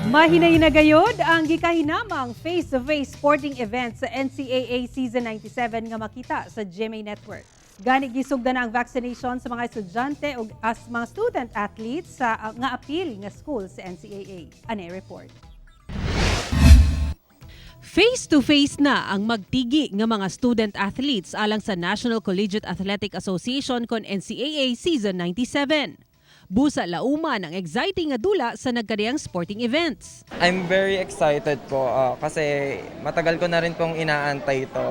Mahinay-hinagayod ang gikahinamang face-to-face sporting event sa NCAA Season 97 nga makita sa GMA Network. Gani gisugdan na ang vaccination sa mga estudyante o as mga student athletes sa nga appeal nga school sa NCAA. Ane report. Face-to-face na ang magtigi nga mga student athletes alang sa National Collegiate Athletic Association kon NCAA Season 97. Busa lauman ang exciting nga dula sa nagkadiyang sporting events. I'm very excited po kasi matagal ko na rin pong inaantay ito.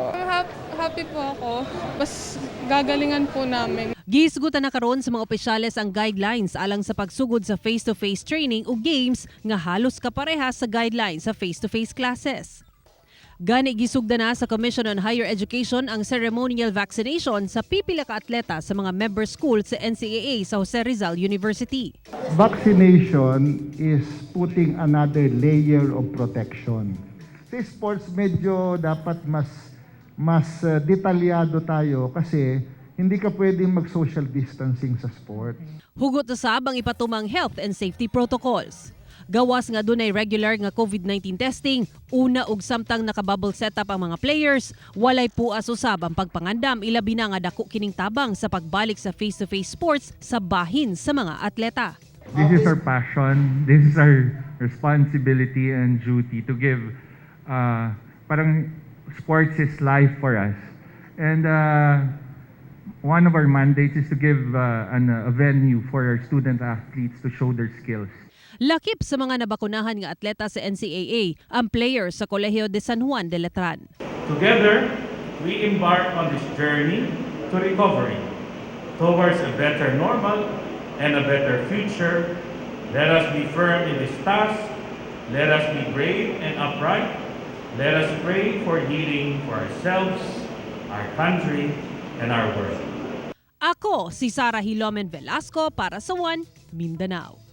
Happy po ako. Mas gagalingan po namin. Gisugdan na karon sa mga opisyales ang guidelines alang sa pagsugod sa face-to-face training o games nga halos kapareha sa guidelines sa face-to-face classes. Gani gisugdan na sa Commission on Higher Education ang ceremonial vaccination sa pipila ka atleta sa mga member school sa NCAA sa Jose Rizal University. Vaccination is putting another layer of protection. Sa sports medyo dapat mas detalyado tayo kasi hindi ka pwedeng mag-social distancing sa sport. Hugot na sabang ipatumang health and safety protocols. Gawas nga dunay regular nga COVID-19 testing, una ug samtang nakabubble setup ang mga players, walay puas usab ang pagpangandam ilabi na nga dako kining tabang sa pagbalik sa face-to-face sports sa bahin sa mga atleta. This is our passion, this is our responsibility and duty to give parang sports is life for us. And one of our mandates is to give a venue for our student athletes to show their skills. Lakip sa mga nabakunahan nga atleta sa NCAA ang players sa Kolehiyo de San Juan de Letran. Together, we embark on this journey to recovery towards a better normal and a better future. Let us be firm in this task. Let us be brave and upright. Let us pray for healing for ourselves, our country, and our world. Ako si sarahhilomen-velasco para sa One Mindanao.